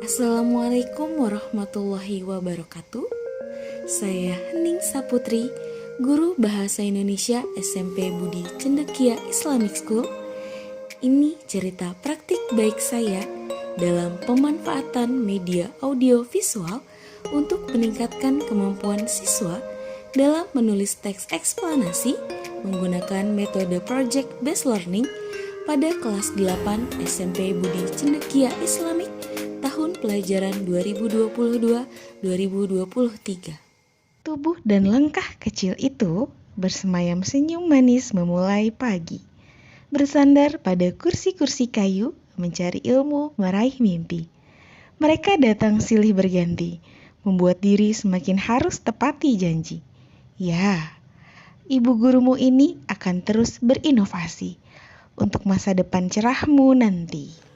Assalamualaikum warahmatullahi wabarakatuh. Saya Hening Saputri, Guru Bahasa Indonesia SMP Budi Cendekia Islamic School. Ini cerita praktik baik saya dalam pemanfaatan media audio visual untuk meningkatkan kemampuan siswa dalam menulis teks eksplanasi menggunakan metode Project Based Learning pada kelas 8 SMP Budi Cendekia Islamic tahun pelajaran 2022-2023. Tubuh dan langkah kecil itu bersemayam senyum manis memulai pagi. Bersandar pada kursi-kursi kayu, mencari ilmu, meraih mimpi. Mereka datang silih berganti, membuat diri semakin harus tepati janji. Ya, ibu gurumu ini akan terus berinovasi untuk masa depan cerahmu nanti.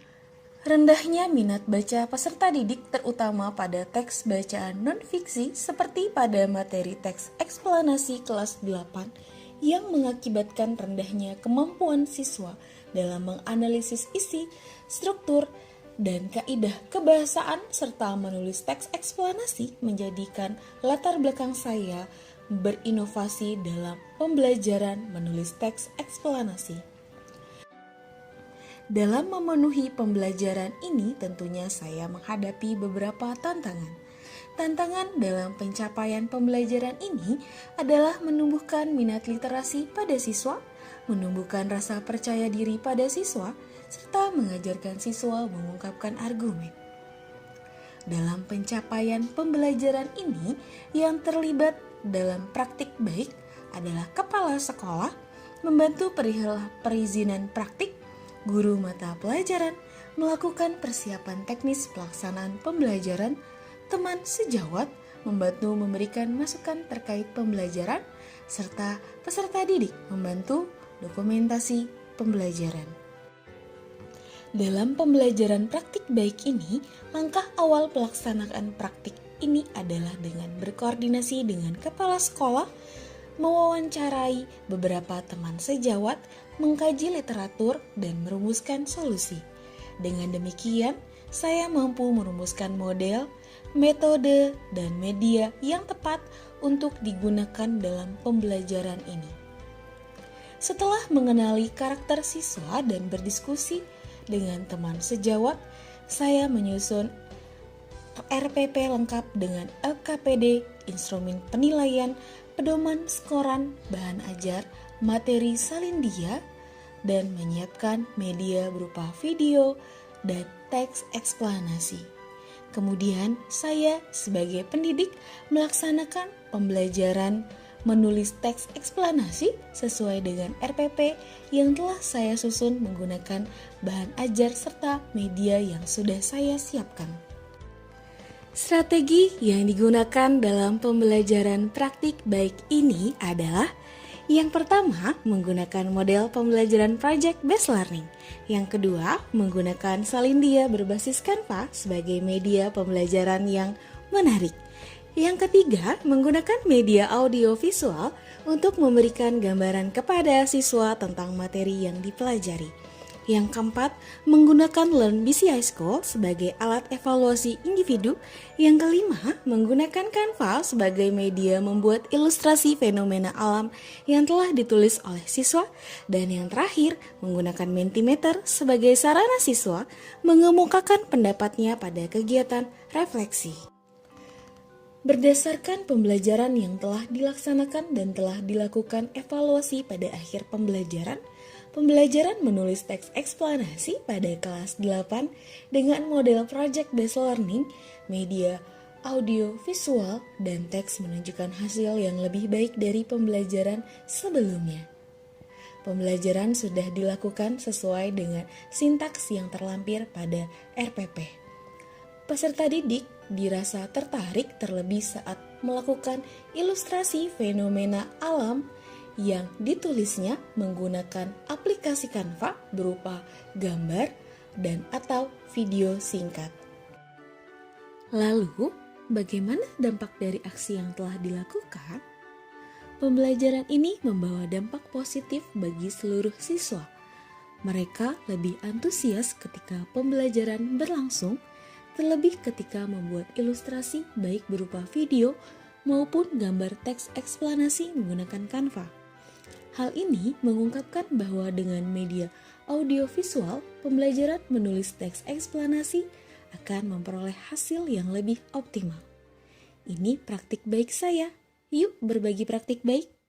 Rendahnya minat baca peserta didik terutama pada teks bacaan non-fiksi seperti pada materi teks eksplanasi kelas 8 yang mengakibatkan rendahnya kemampuan siswa dalam menganalisis isi, struktur, dan kaidah kebahasaan serta menulis teks eksplanasi menjadikan latar belakang saya berinovasi dalam pembelajaran menulis teks eksplanasi. Dalam memenuhi pembelajaran ini tentunya saya menghadapi beberapa tantangan. Tantangan dalam pencapaian pembelajaran ini adalah menumbuhkan minat literasi pada siswa, menumbuhkan rasa percaya diri pada siswa, serta mengajarkan siswa mengungkapkan argumen. Dalam pencapaian pembelajaran ini yang terlibat dalam praktik baik adalah kepala sekolah, membantu perihal perizinan praktik, guru mata pelajaran, melakukan persiapan teknis pelaksanaan pembelajaran, teman sejawat, membantu memberikan masukan terkait pembelajaran, serta peserta didik membantu dokumentasi pembelajaran. Dalam pembelajaran praktik baik ini, langkah awal pelaksanaan praktik ini adalah dengan berkoordinasi dengan kepala sekolah, mewawancarai beberapa teman sejawat, mengkaji literatur, dan merumuskan solusi. Dengan demikian, saya mampu merumuskan model, metode, dan media yang tepat untuk digunakan dalam pembelajaran ini. Setelah mengenali karakter siswa dan berdiskusi dengan teman sejawat, saya menyusun RPP lengkap dengan LKPD, instrumen penilaian, pedoman skoran, bahan ajar, materi salindia, dan menyiapkan media berupa video dan teks eksplanasi. Kemudian saya sebagai pendidik melaksanakan pembelajaran menulis teks eksplanasi sesuai dengan RPP yang telah saya susun menggunakan bahan ajar serta media yang sudah saya siapkan. Strategi yang digunakan dalam pembelajaran praktik baik ini adalah: yang pertama, menggunakan model pembelajaran Project Based Learning. Yang kedua, menggunakan salindia berbasis Canva sebagai media pembelajaran yang menarik. Yang ketiga, menggunakan media audio visual untuk memberikan gambaran kepada siswa tentang materi yang dipelajari. Yang keempat, menggunakan Learn BCI School sebagai alat evaluasi individu. Yang kelima, menggunakan Canva sebagai media membuat ilustrasi fenomena alam yang telah ditulis oleh siswa. Dan yang terakhir, menggunakan Mentimeter sebagai sarana siswa mengemukakan pendapatnya pada kegiatan refleksi. Berdasarkan pembelajaran yang telah dilaksanakan dan telah dilakukan evaluasi pada akhir pembelajaran menulis teks eksplanasi pada kelas 8 dengan model Project Based Learning, media audio visual, dan teks menunjukkan hasil yang lebih baik dari pembelajaran sebelumnya. Pembelajaran sudah dilakukan sesuai dengan sintaks yang terlampir pada RPP. Peserta didik dirasa tertarik terlebih saat melakukan ilustrasi fenomena alam yang ditulisnya menggunakan aplikasi Canva berupa gambar dan atau video singkat. Lalu, bagaimana dampak dari aksi yang telah dilakukan? Pembelajaran ini membawa dampak positif bagi seluruh siswa. Mereka lebih antusias ketika pembelajaran berlangsung, terlebih ketika membuat ilustrasi baik berupa video maupun gambar teks eksplanasi menggunakan Canva. Hal ini mengungkapkan bahwa dengan media audiovisual, pembelajaran menulis teks eksplanasi akan memperoleh hasil yang lebih optimal. Ini praktik baik saya. Yuk berbagi praktik baik.